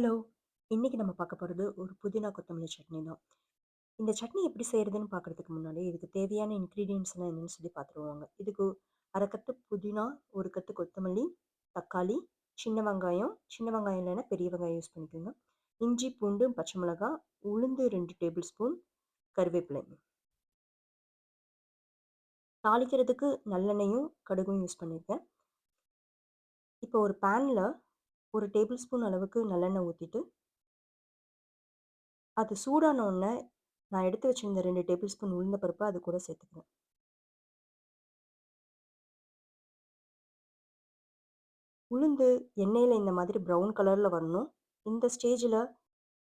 Hello! இன்னைக்கு நம்ம பார்க்க போறது ஒரு புதினா கொத்தமல்லி சட்னி தான். இந்த சட்னி எப்படி செய்றதுன்னு பார்க்கறதுக்கு முன்னாடி, இதுக்கு தேவையான இன்கிரீடியன்ட்ஸ்லாம் என்னன்னு சொல்லி பார்த்துருவாங்க. இதுக்கு 1/2 கட்டு புதினா, 1 கட்டு கொத்தமல்லி, தக்காளி, சின்ன வெங்காயம் இல்லைன்னா பெரிய வெங்காயம் யூஸ் பண்ணிக்கோங்க. இஞ்சி, பூண்டு, பச்சை மிளகாய், உளுந்து 2 டேபிள் ஸ்பூன், கருவேப்பிலை. தாளிக்கிறதுக்கு நல்லெண்ணெயும், கடுகும் யூஸ் பண்ணியிருக்கேன். இப்போ ஒரு பேன்ல 1 டேபிள் ஸ்பூன் அளவுக்கு நல்லெண்ணெய் ஊத்திட்டு, அது சூடான உடனே நான் எடுத்து வச்சிருந்த 2 டேபிள் ஸ்பூன் உளுந்த பருப்பு அது கூட சேர்த்துக்கிறேன். உளுந்து எண்ணெயில இந்த மாதிரி ப்ரவுன் கலர்ல வரணும். இந்த ஸ்டேஜ்ல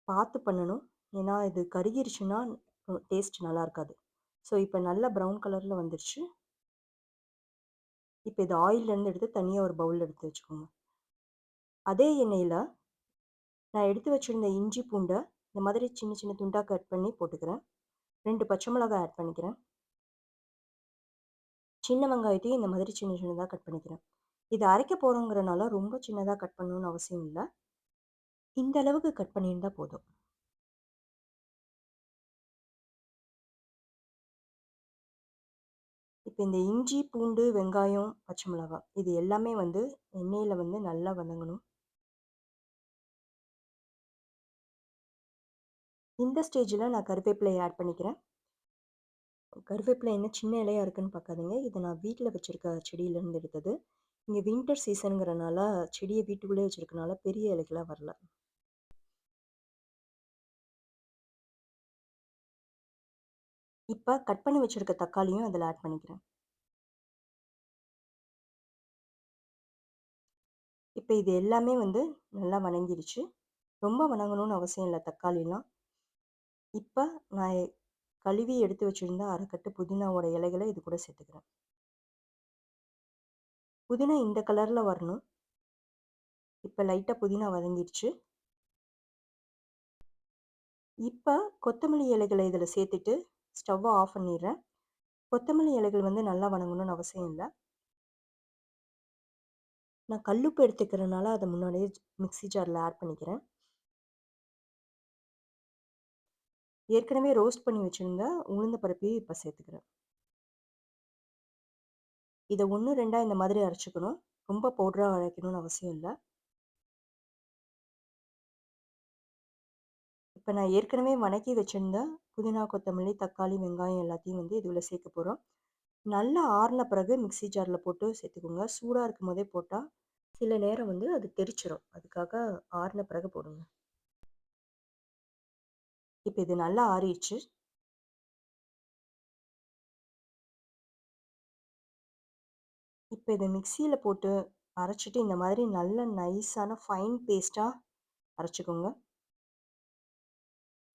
பார்த்து பண்ணணும். ஏன்னா இது கருகிருச்சுன்னா டேஸ்ட் நல்லா இருக்காது. ஸோ இப்ப நல்லா ப்ரவுன் கலர்ல வந்துருச்சு. இப்ப இது ஆயில்லேருந்து எடுத்து தனியா ஒரு பவுல்ல எடுத்து வச்சுக்கோங்க. அதே எண்ணெயில நான் எடுத்து வச்சிருந்த இஞ்சி, பூண்ட இந்த மாதிரி சின்ன சின்ன துண்டா கட் பண்ணி போட்டுக்கிறேன். 2 பச்சை மிளகாய் ஆட் பண்ணிக்கிறேன். சின்ன வெங்காயத்தையும் இந்த மாதிரி சின்ன சின்னதா கட் பண்ணிக்கிறேன். இத அரைக்க போறோங்கிறனால ரொம்ப சின்னதா கட் பண்ணணும்னு அவசியம் இல்ல. இந்த அளவுக்கு கட் பண்ணியிருந்தா போதும். இப்ப இந்த இஞ்சி, பூண்டு, வெங்காயம், பச்சை மிளகாய் இது எல்லாமே வந்து எண்ணெயில வந்து நல்லா வதங்கணும். இந்த ஸ்டேஜ்ல நான் கருவேப்பிலைய ஆட் பண்ணிக்கிறேன். கருவேப்பிலை என்ன சின்ன இலையா இருக்குன்னு பார்க்காதீங்க. இது நான் வீட்ல வச்சிருக்க செடியிலேருந்து எடுத்தது. இங்க வின்டர் சீசன்ங்கிறனால செடிய வீட்டுக்குள்ளேயே வச்சிருக்கனால பெரிய இலைகளா வரல. இப்ப கட் பண்ணி வச்சிருக்க தக்காளியும் அதில ஆட் பண்ணிக்கிறேன். இப்ப இது எல்லாமே வந்து நல்லா வணங்கிருச்சு. ரொம்ப வணங்கணும்னு அவசியம் இல்ல தக்காளிலாம். இப்ப நான் கழுவி எடுத்து வச்சிருந்த 1/2 கட்டு புதினாவோட இலைகள இது கூட சேர்த்துக்கிறேன். புதினா இந்த கலர்ல வரணும். இப்ப லைட்டா புதினா வதங்கிருச்சு. இப்ப கொத்தமல்லி இலைகள இதில சேர்த்துட்டு ஸ்டவ்வ ஆஃப் பண்ணிர்றேன். கொத்தமல்லி இலைகள் வந்து நல்லா வணங்கணும்னு அவசியம் இல்ல. நான் கல்லுப்பு எடுத்துக்கிறனால அத முன்னாடியே மிக்ஸி ஜார்ல ஆட் பண்ணிக்கிறேன். ஏற்கனவே ரோஸ்ட் பண்ணி வச்சிருந்த உளுந்த பருப்பையும் இப்ப சேர்த்துக்கிறேன். இத 1, 2ஆ இந்த மாதிரி அரைச்சுக்கணும். ரொம்ப பவுடரா அரைக்கணும்னு அவசியம் இல்ல. இப்ப நான் ஏற்கனவே வணக்கி வச்சிருந்த புதினா, கொத்தமல்லி, தக்காளி, வெங்காயம் எல்லாத்தையும் வந்து இதுல சேர்க்க போறோம். நல்லா ஆறுன பிறகு மிக்ஸி ஜார்ல போட்டு சேர்த்துக்கோங்க. சூடா இருக்கும்போதே போட்டா, சில நேரம் வந்து அது தெறிச்சிரும். அதுக்காக ஆறுன பிறகு போடுங்க. இப்ப இது நல்லா ஆறிருச்சு. இப்ப இத மிக்ஸியில போட்டு அரைச்சுட்டு இந்த மாதிரி நல்ல நைஸான ஃபைன் பேஸ்ட்டா அரைச்சுக்கோங்க.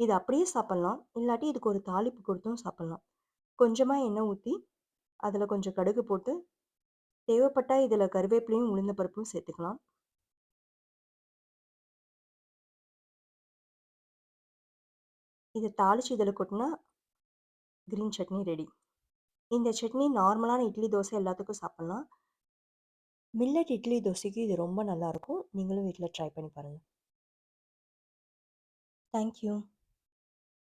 இது அப்படியே சாப்பிடலாம். இல்லாட்டி இதுக்கு ஒரு தாளிப்பு கொடுத்தும் சாப்பிடலாம். கொஞ்சமா எண்ணெய் ஊத்தி, அதில கொஞ்சம் கடுகு போட்டு, தேவைப்பட்டா இதில கருவேப்பிலையும், உளுந்த பருப்பும் சேர்த்துக்கலாம். இத தாளிச்சு இதில கொட்டுனா, கிரீன் சட்னி ரெடி. இந்த சட்னி நார்மலான இட்லி, தோசை எல்லாத்துக்கும் சாப்பிடலாம். மில்லட் இட்லி, தோசைக்கு இது ரொம்ப நல்லாயிருக்கும். நீங்களும் வீட்ல ட்ரை பண்ணி பாருங்க. Thank you.